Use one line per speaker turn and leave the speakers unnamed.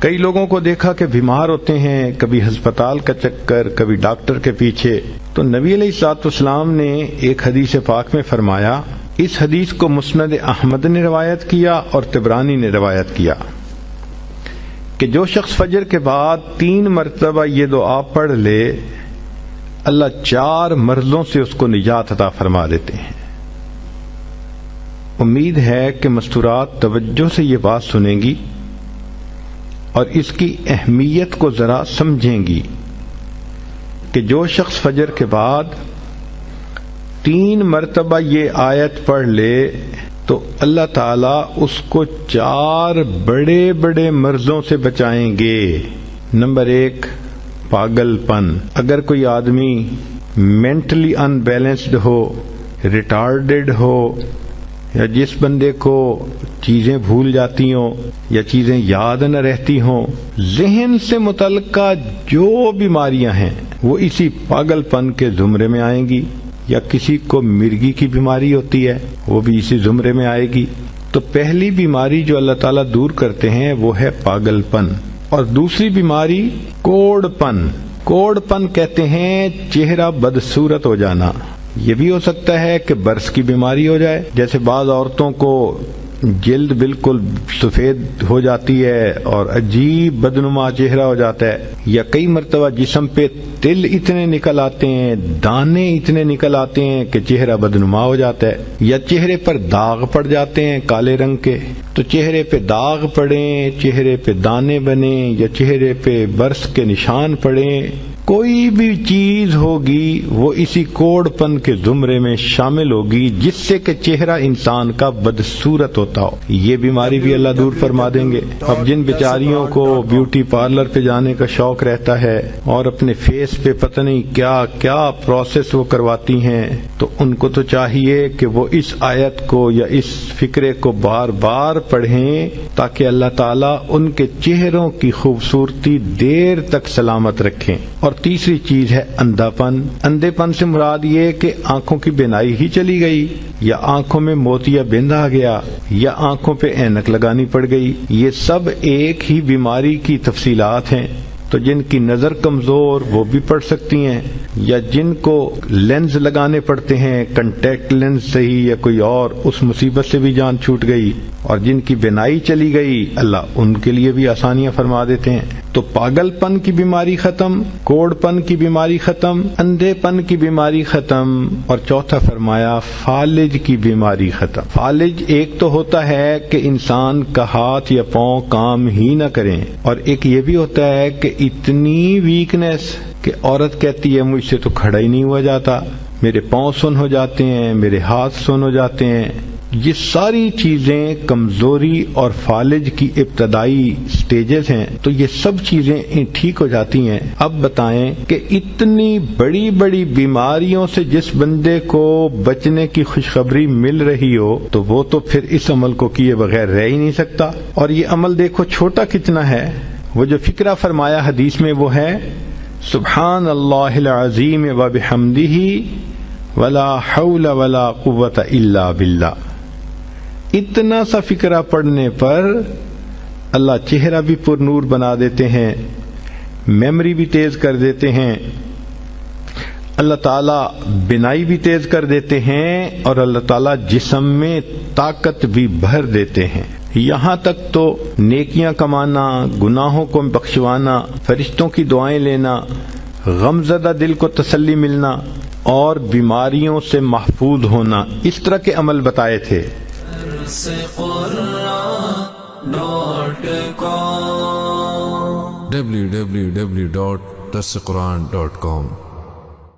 کئی لوگوں کو دیکھا کہ بیمار ہوتے ہیں، کبھی ہسپتال کا چکر، کبھی ڈاکٹر کے پیچھے، تو نبی علیہ الصلوۃ والسلام نے ایک حدیث پاک میں فرمایا، اس حدیث کو مسند احمد نے روایت کیا اور طبرانی نے روایت کیا کہ جو شخص فجر کے بعد 3 مرتبہ یہ دعا پڑھ لے، اللہ 4 مرضوں سے اس کو نجات عطا فرما دیتے ہیں۔ امید ہے کہ مستورات توجہ سے یہ بات سنیں گی اور اس کی اہمیت کو ذرا سمجھیں گی کہ جو شخص فجر کے بعد 3 مرتبہ یہ آیت پڑھ لے تو اللہ تعالیٰ اس کو 4 بڑے بڑے مرضوں سے بچائیں گے۔ نمبر 1، پاگل پن۔ اگر کوئی آدمی مینٹلی ان بیلنسڈ ہو، ریٹارڈڈ ہو، یا جس بندے کو چیزیں بھول جاتی ہوں یا چیزیں یاد نہ رہتی ہوں، ذہن سے متعلقہ جو بیماریاں ہیں وہ اسی پاگل پن کے زمرے میں آئیں گی، یا کسی کو مرگی کی بیماری ہوتی ہے وہ بھی اسی زمرے میں آئے گی۔ تو پہلی بیماری جو اللہ تعالیٰ دور کرتے ہیں وہ ہے پاگل پن، اور دوسری بیماری کوڑ پن۔ کوڑ پن کہتے ہیں چہرہ بدصورت ہو جانا۔ یہ بھی ہو سکتا ہے کہ برس کی بیماری ہو جائے، جیسے بعض عورتوں کو جلد بالکل سفید ہو جاتی ہے اور عجیب بدنما چہرہ ہو جاتا ہے، یا کئی مرتبہ جسم پہ تل اتنے نکل آتے ہیں، دانے اتنے نکل آتے ہیں کہ چہرہ بدنما ہو جاتا ہے، یا چہرے پر داغ پڑ جاتے ہیں کالے رنگ کے۔ تو چہرے پہ داغ پڑیں، چہرے پہ دانے بنیں، یا چہرے پہ برس کے نشان پڑیں، کوئی بھی چیز ہوگی وہ اسی کوڑ پن کے زمرے میں شامل ہوگی جس سے کہ چہرہ انسان کا بدصورت ہوتا ہو۔ یہ بیماری بھی اللہ دور فرما دیں گے۔ اب جن بیچاریوں کو بیوٹی پارلر پہ جانے کا شوق رہتا ہے اور اپنے فیس پہ پتہ نہیں کیا کیا پروسیس وہ کرواتی ہیں، تو ان کو تو چاہیے کہ وہ اس آیت کو یا اس فکرے کو بار بار پڑھیں تاکہ اللہ تعالیٰ ان کے چہروں کی خوبصورتی دیر تک سلامت رکھیں۔ اور تیسری چیز ہے اندھا پن۔ اندھے پن سے مراد یہ کہ آنکھوں کی بینائی ہی چلی گئی، یا آنکھوں میں موتیا بند آ گیا، یا آنکھوں پہ اینک لگانی پڑ گئی۔ یہ سب ایک ہی بیماری کی تفصیلات ہیں۔ تو جن کی نظر کمزور وہ بھی پڑھ سکتی ہیں، یا جن کو لینز لگانے پڑتے ہیں، کنٹیکٹ لینز صحیح یا کوئی اور، اس مصیبت سے بھی جان چھوٹ گئی، اور جن کی بینائی چلی گئی اللہ ان کے لیے بھی آسانیاں فرما دیتے ہیں۔ تو پاگل پن کی بیماری ختم، کوڑ پن کی بیماری ختم، اندھے پن کی بیماری ختم، اور چوتھا فرمایا فالج کی بیماری ختم۔ فالج ایک تو ہوتا ہے کہ انسان کا ہاتھ یا پاؤں کام ہی نہ کریں، اور ایک یہ بھی ہوتا ہے کہ اتنی ویکنیس کہ عورت کہتی ہے مجھ سے تو کھڑا ہی نہیں ہوا جاتا، میرے پاؤں سن ہو جاتے ہیں، میرے ہاتھ سن ہو جاتے ہیں۔ یہ ساری چیزیں کمزوری اور فالج کی ابتدائی سٹیجز ہیں، تو یہ سب چیزیں ٹھیک ہو جاتی ہیں۔ اب بتائیں کہ اتنی بڑی بڑی بیماریوں سے جس بندے کو بچنے کی خوشخبری مل رہی ہو تو وہ تو پھر اس عمل کو کیے بغیر رہ ہی نہیں سکتا۔ اور یہ عمل دیکھو چھوٹا کتنا ہے۔ وہ جو فکرہ فرمایا حدیث میں وہ ہے سبحان اللہ العظیم وبحمدہ ولا حول ولا قوت الا باللہ۔ اتنا سا فکرہ پڑھنے پر اللہ چہرہ بھی پر نور بنا دیتے ہیں، میموری بھی تیز کر دیتے ہیں، اللہ تعالیٰ بینائی بھی تیز کر دیتے ہیں، اور اللہ تعالیٰ جسم میں طاقت بھی بھر دیتے ہیں۔ یہاں تک تو نیکیاں کمانا، گناہوں کو بخشوانا، فرشتوں کی دعائیں لینا، غمزدہ دل کو تسلی ملنا، اور بیماریوں سے محفوظ ہونا، اس طرح کے عمل بتائے تھے۔
www.darsequran.com